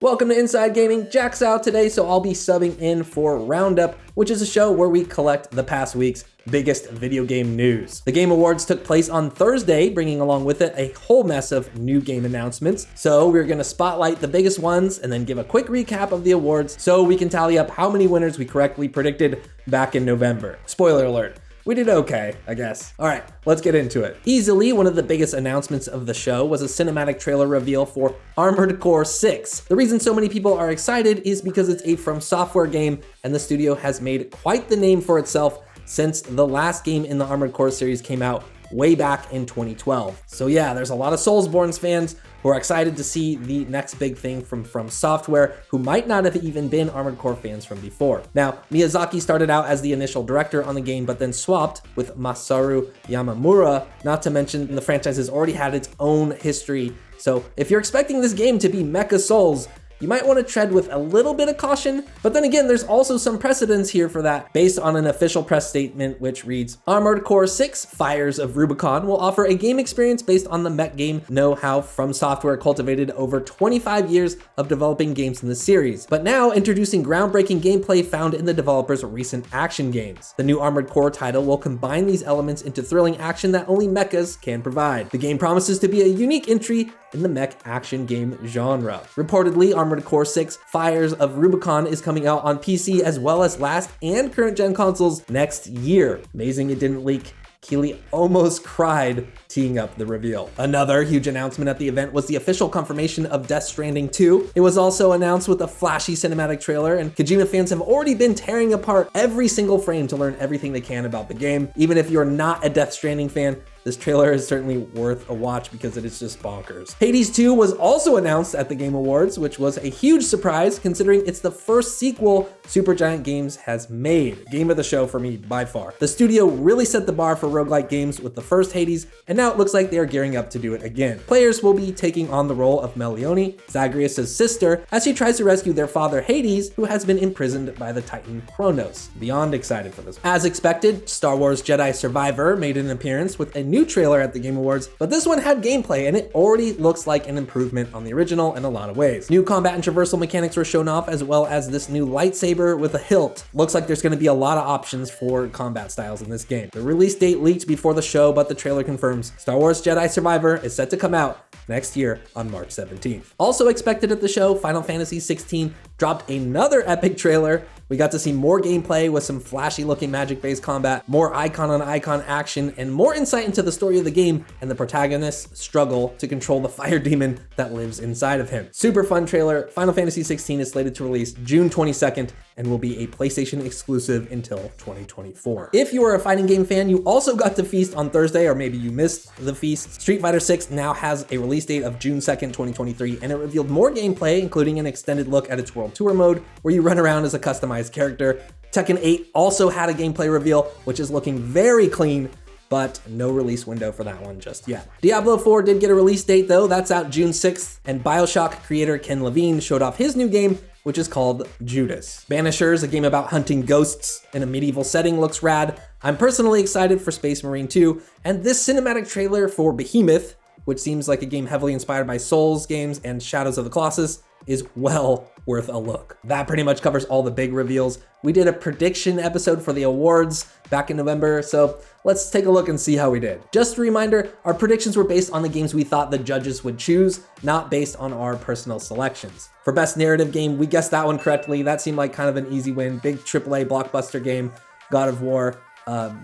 Welcome to Inside Gaming. Jack's out today, so I'll be subbing in for Roundup, which is a show where we collect the past week's biggest video game news. The Game Awards took place on Thursday, bringing along with it a whole mess of new game announcements. So we're gonna spotlight the biggest ones and then give a quick recap of the awards so we can tally up how many winners we correctly predicted back in November. Spoiler alert. We did okay, I guess. All right, let's get into it. Easily, one of the biggest announcements of the show was a cinematic trailer reveal for Armored Core 6. The reason so many people are excited is because it's a From Software game, and the studio has made quite the name for itself since the last game in the Armored Core series came out way back in 2012. So yeah, there's a lot of Soulsborne fans who are excited to see the next big thing from Software, who might not have even been Armored Core fans from before. Now, Miyazaki started out as the initial director on the game, but then swapped with Masaru Yamamura, not to mention the franchise has already had its own history. So if you're expecting this game to be Mecha Souls, you might want to tread with a little bit of caution, but then again, there's also some precedence here for that based on an official press statement which reads, Armored Core 6 Fires of Rubicon will offer a game experience based on the mech game know-how From Software cultivated over 25 years of developing games in the series, but now introducing groundbreaking gameplay found in the developer's recent action games. The new Armored Core title will combine these elements into thrilling action that only mechas can provide. The game promises to be a unique entry in the mech action game genre. Reportedly, Armored Core 6 Fires of Rubicon is coming out on PC as well as last and current gen consoles next year. Amazing it didn't leak. Keely almost cried teeing up the reveal. Another huge announcement at the event was the official confirmation of Death Stranding 2. It was also announced with a flashy cinematic trailer, and Kojima fans have already been tearing apart every single frame to learn everything they can about the game. Even if you're not a Death Stranding fan, this trailer is certainly worth a watch because it is just bonkers. Hades 2 was also announced at the Game Awards, which was a huge surprise considering it's the first sequel Supergiant Games has made. Game of the show for me by far. The studio really set the bar for roguelike games with the first Hades, and now it looks like they are gearing up to do it again. Players will be taking on the role of Melione, Zagreus' sister, as she tries to rescue their father Hades, who has been imprisoned by the Titan Kronos. Beyond excited for this. As expected, Star Wars Jedi Survivor made an appearance with a new trailer at the Game Awards, but this one had gameplay and it already looks like an improvement on the original in a lot of ways. New combat and traversal mechanics were shown off, as well as this new lightsaber with a hilt. Looks like there's going to be a lot of options for combat styles in this game. The release date leaked before the show, but the trailer confirms Star Wars Jedi Survivor is set to come out next year on March 17th. Also expected at the show, Final Fantasy 16 dropped another epic trailer. We got to see more gameplay with some flashy looking magic-based combat, more icon-on-icon action, and more insight into the story of the game and the protagonist's struggle to control the fire demon that lives inside of him. Super fun trailer. Final Fantasy 16 is slated to release June 22nd and will be a PlayStation exclusive until 2024. If you are a fighting game fan, you also got to feast on Thursday, or maybe you missed the feast. Street Fighter 6 now has a release date of June 2nd, 2023, and it revealed more gameplay, including an extended look at its World Tour mode, where you run around as a customized character. Tekken 8 also had a gameplay reveal, which is looking very clean, but no release window for that one just yet. Diablo 4 did get a release date though, that's out June 6th, and BioShock creator Ken Levine showed off his new game, which is called Judas. Banishers, a game about hunting ghosts in a medieval setting, looks rad. I'm personally excited for Space Marine 2, and this cinematic trailer for Behemoth, which seems like a game heavily inspired by Souls games and Shadows of the Colossus, is well worth a look. That pretty much covers all the big reveals. We did a prediction episode for the awards back in November, so let's take a look and see how we did. Just a reminder, our predictions were based on the games we thought the judges would choose, not based on our personal selections. For best narrative game, we guessed that one correctly. That seemed like kind of an easy win. Big AAA blockbuster game, God of War,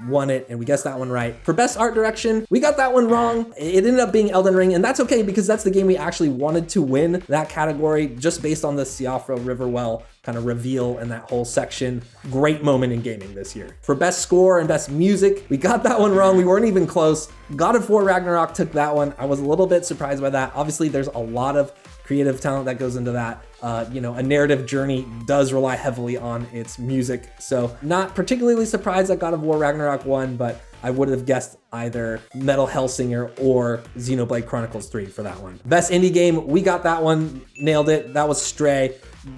won it, and we guessed that one right. For best art direction, we got that one wrong. It ended up being Elden Ring, and that's okay because that's the game we actually wanted to win that category just based on the Siofra Riverwell kind of reveal and that whole section. Great moment in gaming this year. For best score and best music, we got that one wrong. We weren't even close. God of War Ragnarok took that one. I was a little bit surprised by that. Obviously, there's a lot of creative talent that goes into that. A narrative journey does rely heavily on its music. So not particularly surprised that God of War Ragnarok won, but I would have guessed either Metal Hellsinger or Xenoblade Chronicles 3 for that one. Best indie game, we got that one, nailed it. That was Stray.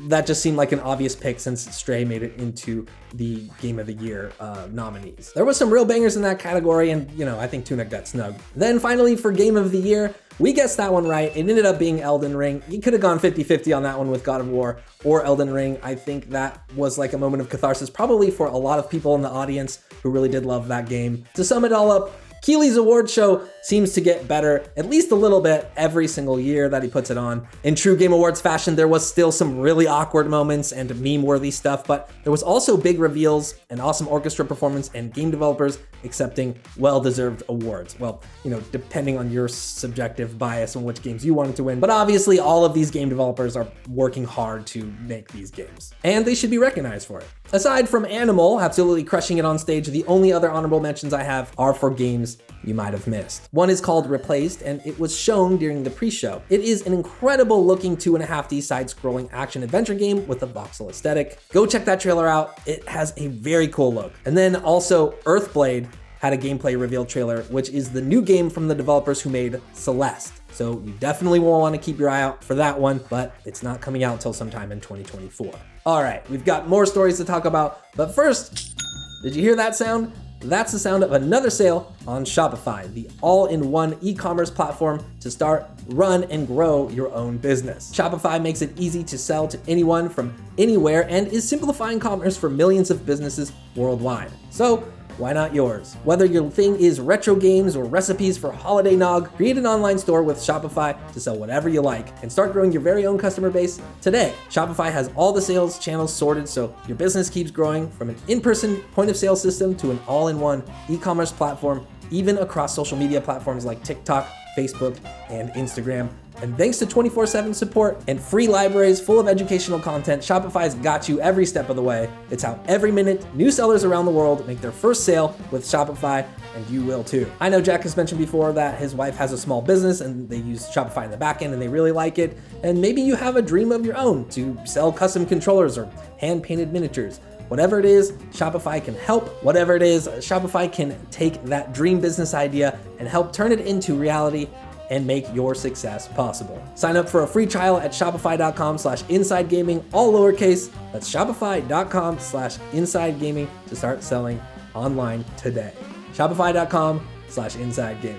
that just seemed like an obvious pick since Stray made it into the Game of the Year nominees. There was some real bangers in that category, and I think Tunic got snubbed. Then finally for Game of the Year, we guessed that one right. It ended up being Elden Ring. You could have gone 50-50 on that one with God of War or Elden Ring. I think that was like a moment of catharsis, probably for a lot of people in the audience who really did love that game. To sum it all up, Keighley's award show seems to get better at least a little bit every single year that he puts it on. In true Game Awards fashion, there was still some really awkward moments and meme-worthy stuff, but there was also big reveals, an awesome orchestra performance, and game developers accepting well-deserved awards. Well, depending on your subjective bias on which games you wanted to win, but obviously all of these game developers are working hard to make these games, and they should be recognized for it. Aside from Animal absolutely crushing it on stage, the only other honorable mentions I have are for games you might have missed. One is called Replaced, and it was shown during the pre-show. It is an incredible looking 2.5D side-scrolling action-adventure game with a voxel aesthetic. Go check that trailer out. It has a very cool look. And then also Earthblade had a gameplay reveal trailer, which is the new game from the developers who made Celeste. So you definitely will want to keep your eye out for that one, but it's not coming out until sometime in 2024. All right, we've got more stories to talk about, but first, did you hear that sound? That's the sound of another sale on Shopify, the all-in-one e-commerce platform to start, run, and grow your own business. Shopify makes it easy to sell to anyone from anywhere and is simplifying commerce for millions of businesses worldwide. So why not yours? Whether your thing is retro games or recipes for holiday nog, create an online store with Shopify to sell whatever you like and start growing your very own customer base today. Shopify has all the sales channels sorted so your business keeps growing, from an in-person point of sale system to an all-in-one e-commerce platform, even across social media platforms like TikTok, Facebook, and Instagram. And thanks to 24/7 support and free libraries full of educational content, Shopify's got you every step of the way. It's how every minute new sellers around the world make their first sale with Shopify, and you will too. I know Jack has mentioned before that his wife has a small business and they use Shopify in the back end and they really like it. And maybe you have a dream of your own to sell custom controllers or hand-painted miniatures. Whatever it is, Shopify can help. Whatever it is, Shopify can take that dream business idea and help turn it into reality and make your success possible. Sign up for a free trial at shopify.com/insidegaming, all lowercase. That's shopify.com/insidegaming to start selling online today. Shopify.com/insidegaming.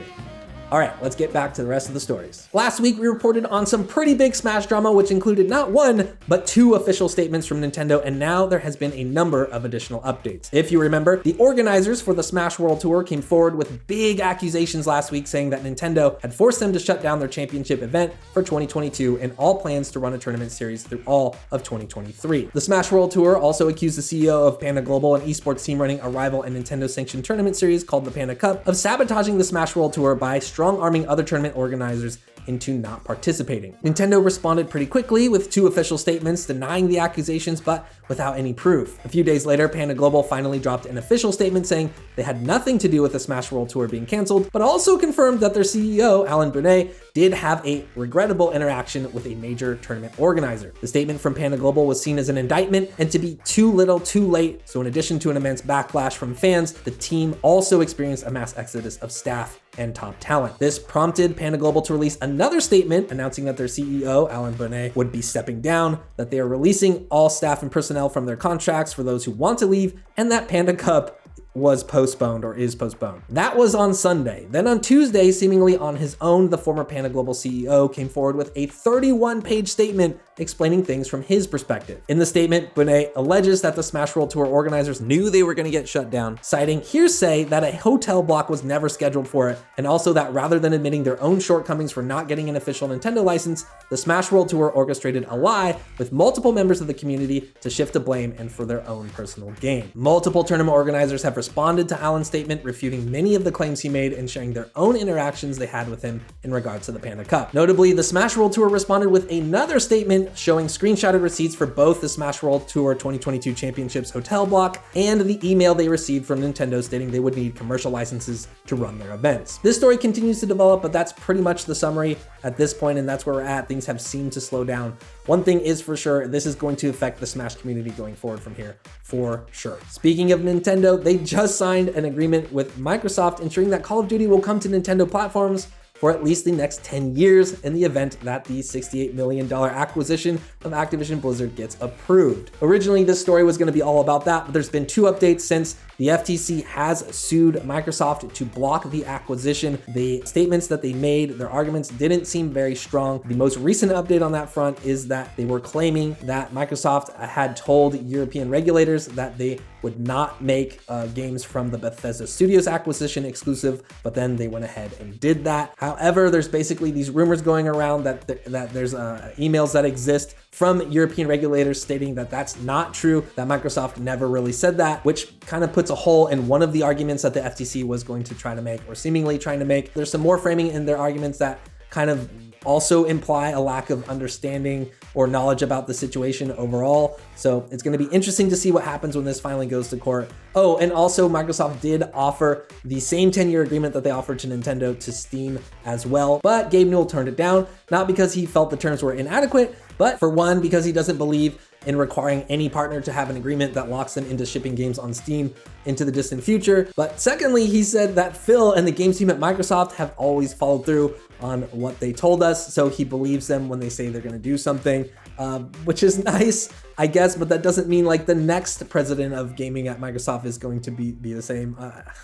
All right, let's get back to the rest of the stories. Last week, we reported on some pretty big Smash drama, which included not one, but 2 official statements from Nintendo, and now there has been a number of additional updates. If you remember, the organizers for the Smash World Tour came forward with big accusations last week saying that Nintendo had forced them to shut down their championship event for 2022 and all plans to run a tournament series through all of 2023. The Smash World Tour also accused the CEO of Panda Global, an esports team running a rival and Nintendo-sanctioned tournament series called the Panda Cup, of sabotaging the Smash World Tour by strong-arming other tournament organizers into not participating. Nintendo responded pretty quickly with 2 official statements denying the accusations, but without any proof. A few days later, Panda Global finally dropped an official statement saying they had nothing to do with the Smash World Tour being canceled, but also confirmed that their CEO, Alan Bonet, did have a regrettable interaction with a major tournament organizer. The statement from Panda Global was seen as an indictment and to be too little too late, so in addition to an immense backlash from fans, the team also experienced a mass exodus of staff and top talent. This prompted Panda Global to release another statement announcing that their CEO, Alan Bonet, would be stepping down, that they are releasing all staff and personnel from their contracts for those who want to leave, and that Panda Cup was postponed or is postponed. That was on Sunday. Then on Tuesday, seemingly on his own, the former Panda Global CEO came forward with a 31-page statement explaining things from his perspective. In the statement, Bonet alleges that the Smash World Tour organizers knew they were going to get shut down, citing hearsay that a hotel block was never scheduled for it, and also that rather than admitting their own shortcomings for not getting an official Nintendo license, the Smash World Tour orchestrated a lie with multiple members of the community to shift the blame and for their own personal gain. Multiple tournament organizers have responded to Alan's statement, refuting many of the claims he made and sharing their own interactions they had with him in regards to the Panda Cup. Notably, the Smash World Tour responded with another statement showing screenshotted receipts for both the Smash World Tour 2022 Championships hotel block and the email they received from Nintendo stating they would need commercial licenses to run their events. This story continues to develop, but that's pretty much the summary at this point, and that's where we're at. Things have seemed to slow down. One thing is for sure, this is going to affect the Smash community going forward from here, for sure. Speaking of Nintendo, they just signed an agreement with Microsoft ensuring that Call of Duty will come to Nintendo platforms for at least the next 10 years in the event that the $68 million acquisition of Activision Blizzard gets approved. Originally, this story was going to be all about that, but there's been 2 updates since. The FTC has sued Microsoft to block the acquisition. The statements that they made, their arguments didn't seem very strong. The most recent update on that front is that they were claiming that Microsoft had told European regulators that they would not make games from the Bethesda Studios acquisition exclusive, but then they went ahead and did that. However, there's basically these rumors going around that there's emails that exist from European regulators stating that that's not true, that Microsoft never really said that, which kind of puts a hole in one of the arguments that the FTC was going to try to make, or seemingly trying to make. There's some more framing in their arguments that kind of also imply a lack of understanding or knowledge about the situation overall. So it's going to be interesting to see what happens when this finally goes to court. Oh, and also Microsoft did offer the same 10-year agreement that they offered to Nintendo to Steam as well, but Gabe Newell turned it down, not because he felt the terms were inadequate, but for one, because he doesn't believe in requiring any partner to have an agreement that locks them into shipping games on Steam into the distant future. But secondly, he said that Phil and the games team at Microsoft have always followed through on what they told us, so he believes them when they say they're going to do something, which is nice, I guess, but that doesn't mean like the next president of gaming at Microsoft is going to be the same.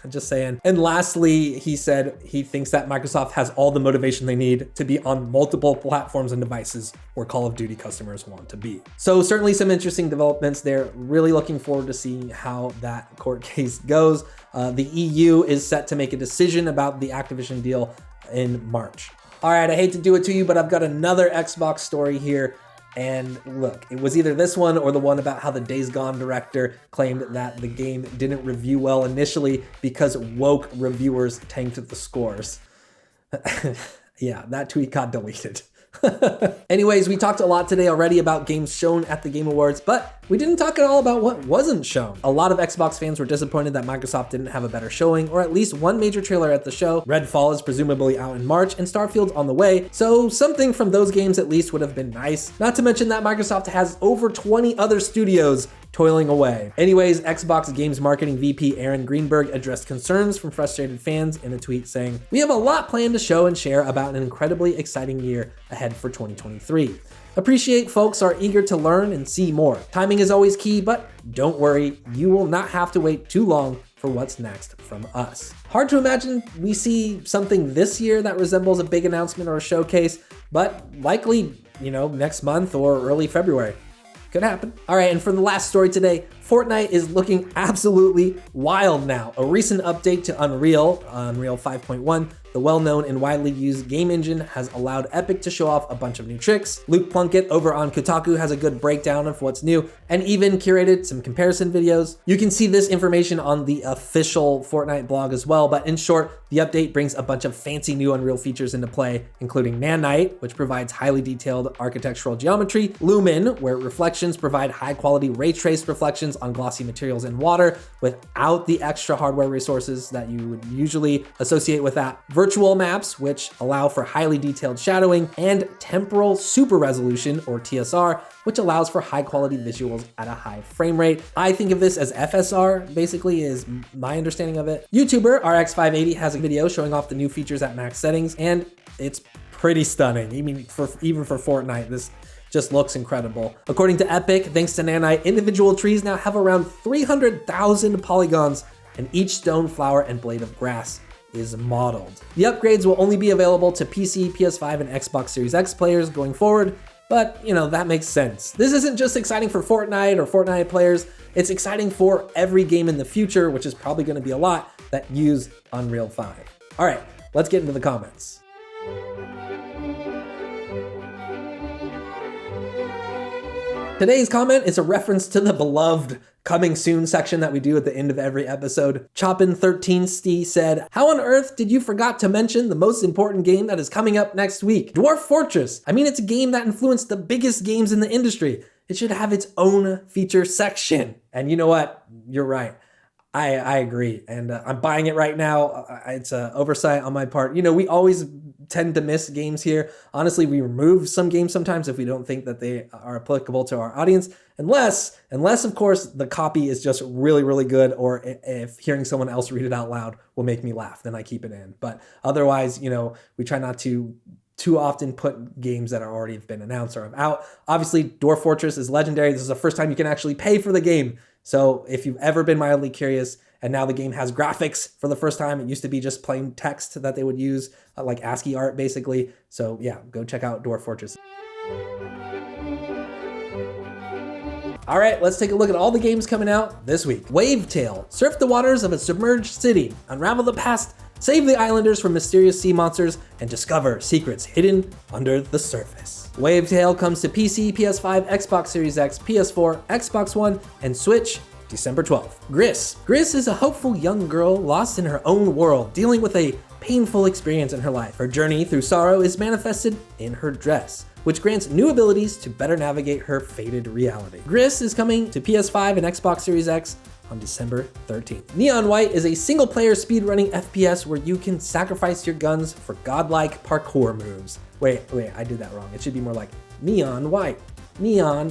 Just saying. And lastly, he said he thinks that Microsoft has all the motivation they need to be on multiple platforms and devices where Call of Duty customers want to be. So certainly some interesting developments there. Really looking forward to seeing how that court case goes. The EU is set to make a decision about the Activision deal in March. All right, I hate to do it to you, but I've got another Xbox story here. And look, it was either this one or the one about how the Days Gone director claimed that the game didn't review well initially because woke reviewers tanked the scores. Yeah, that tweet got deleted. Anyways, we talked a lot today already about games shown at the Game Awards, but we didn't talk at all about what wasn't shown. A lot of Xbox fans were disappointed that Microsoft didn't have a better showing, or at least one major trailer at the show. Redfall is presumably out in March, and Starfield's on the way, so something from those games at least would have been nice. Not to mention that Microsoft has over 20 other studios toiling away. Anyways, Xbox Games Marketing VP Aaron Greenberg addressed concerns from frustrated fans in a tweet saying, "We have a lot planned to show and share about an incredibly exciting year ahead for 2023. Appreciate folks are eager to learn and see more. Timing is always key, but don't worry, you will not have to wait too long for what's next from us." Hard to imagine we see something this year that resembles a big announcement or a showcase, but likely, next month or early February. Could happen. All right, and for the last story today, Fortnite is looking absolutely wild now. A recent update to Unreal 5.1, the well-known and widely used game engine, has allowed Epic to show off a bunch of new tricks. Luke Plunkett over on Kotaku has a good breakdown of what's new and even curated some comparison videos. You can see this information on the official Fortnite blog as well, but in short, the update brings a bunch of fancy new Unreal features into play, including Nanite, which provides highly detailed architectural geometry, Lumen, where reflections provide high-quality ray-traced reflections on glossy materials and water without the extra hardware resources that you would usually associate with that, virtual maps, which allow for highly detailed shadowing, and temporal super resolution, or TSR, which allows for high-quality visuals at a high frame rate. I think of this as FSR, basically, is my understanding of it. YouTuber RX580 has a video showing off the new features at max settings, and it's pretty stunning. I mean, even for Fortnite, this just looks incredible. According to Epic, thanks to Nanite, individual trees now have around 300,000 polygons, and each stone, flower, and blade of grass is modeled. The upgrades will only be available to PC, PS5, and Xbox Series X players going forward, but that makes sense. This isn't just exciting for Fortnite or Fortnite players, it's exciting for every game in the future, which is probably gonna be a lot, that use Unreal 5. All right, let's get into the comments. Today's comment is a reference to the beloved coming soon section that we do at the end of every episode. Choppin13St said, "How on earth did you forgot to mention the most important game that is coming up next week? Dwarf Fortress. I mean, it's a game that influenced the biggest games in the industry. It should have its own feature section." And you know what? You're right. I agree, and I'm buying it right now. It's an oversight on my part. We always tend to miss games here. Honestly, we remove some games sometimes if we don't think that they are applicable to our audience, unless of course the copy is just really, really good, or if hearing someone else read it out loud will make me laugh, then I keep it in. But otherwise, we try not to too often put games that are already been announced or are out. Obviously, Dwarf Fortress is legendary. This is the first time you can actually pay for the game. So if you've ever been mildly curious, and now the game has graphics for the first time, it used to be just plain text that they would use, like ASCII art basically. So yeah, go check out Dwarf Fortress. All right, let's take a look at all the games coming out this week. Wavetale, surf the waters of a submerged city, unravel the past, save the islanders from mysterious sea monsters, and discover secrets hidden under the surface. Wavetale comes to PC, PS5, Xbox Series X, PS4, Xbox One, and Switch December 12th. Gris. Gris is a hopeful young girl lost in her own world, dealing with a painful experience in her life. Her journey through sorrow is manifested in her dress, which grants new abilities to better navigate her fated reality. Gris is coming to PS5 and Xbox Series X on December 13th. Neon White is a single-player speedrunning FPS where you can sacrifice your guns for godlike parkour moves. Wait, I did that wrong. It should be more like Neon White. Neon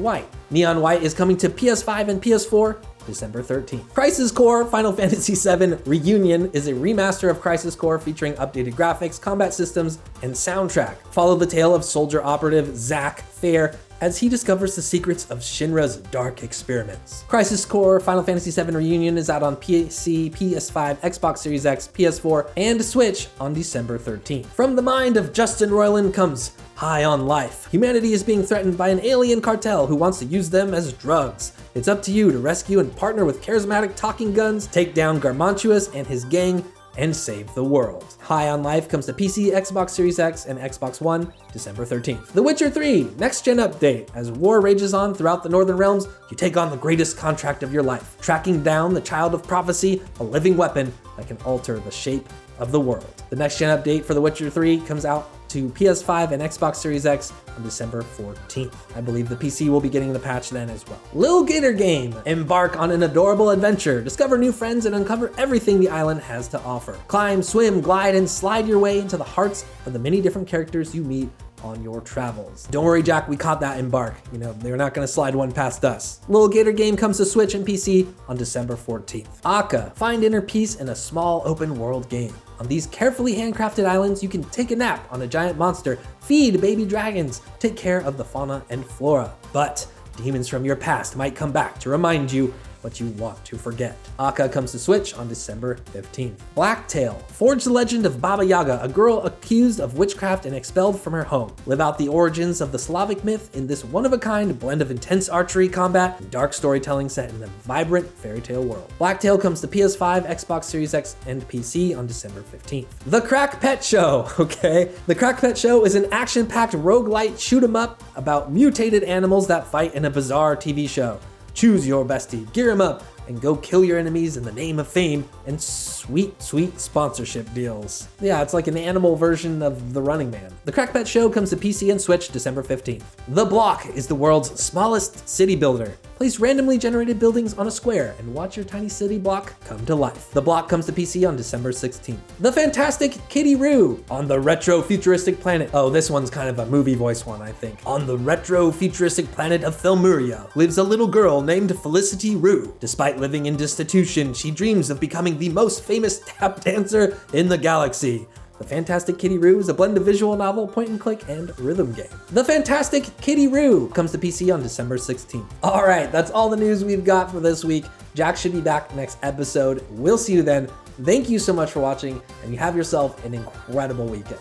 White. Neon White is coming to PS5 and PS4 December 13th. Crisis Core Final Fantasy VII Reunion is a remaster of Crisis Core featuring updated graphics, combat systems, and soundtrack. Follow the tale of soldier operative Zack Fair as he discovers the secrets of Shinra's dark experiments. Crisis Core Final Fantasy VII Reunion is out on PC, PS5, Xbox Series X, PS4, and Switch on December 13th. From the mind of Justin Roiland comes High on Life. Humanity is being threatened by an alien cartel who wants to use them as drugs. It's up to you to rescue and partner with charismatic talking guns, take down Garmantuous and his gang, and save the world. High on Life comes to PC, Xbox Series X, and Xbox One December 13th. The Witcher 3 Next Gen Update. As war rages on throughout the Northern Realms, you take on the greatest contract of your life, tracking down the Child of Prophecy, a living weapon that can alter the shape of the world. The Next Gen Update for The Witcher 3 comes out to PS5 and Xbox Series X on December 14th. I believe the PC will be getting the patch then as well. Lil Gator Game. Embark on an adorable adventure. Discover new friends and uncover everything the island has to offer. Climb, swim, glide, and slide your way into the hearts of the many different characters you meet on your travels. Don't worry, Jack, we caught that Embark. They're not gonna slide one past us. Lil Gator Game comes to Switch and PC on December 14th. Aka, find inner peace in a small open world game. On these carefully handcrafted islands, you can take a nap on a giant monster, feed baby dragons, take care of the fauna and flora. But demons from your past might come back to remind you what you want to forget. Aka comes to Switch on December 15th. Blacktail, forge the legend of Baba Yaga, a girl accused of witchcraft and expelled from her home. Live out the origins of the Slavic myth in this one-of-a-kind blend of intense archery combat and dark storytelling set in a vibrant fairy tale world. Blacktail comes to PS5, Xbox Series X, and PC on December 15th. The Crack Pet Show, okay? The Crack Pet Show is an action-packed roguelite shoot-'em-up about mutated animals that fight in a bizarre TV show. Choose your bestie, gear him up, and go kill your enemies in the name of fame and sweet, sweet sponsorship deals. Yeah, it's like an animal version of The Running Man. The Crack Pet Show comes to PC and Switch December 15th. The Block is the world's smallest city builder. Place randomly generated buildings on a square and watch your tiny city block come to life. The Block comes to PC on December 16th. The Fantastic Kitty Roo on the retro futuristic planet. Oh, this one's kind of a movie voice one, I think. On the retro futuristic planet of Thelmuria lives a little girl named Felicity Roo. Despite living in destitution, she dreams of becoming the most famous tap dancer in the galaxy. The Fantastic Kitty Roo is a blend of visual novel, point-and-click, and rhythm game. The Fantastic Kitty Roo comes to PC on December 16th. All right, that's all the news we've got for this week. Jack should be back next episode. We'll see you then. Thank you so much for watching, and you have yourself an incredible weekend.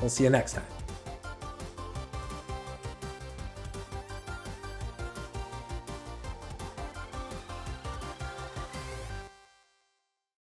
We'll see you next time.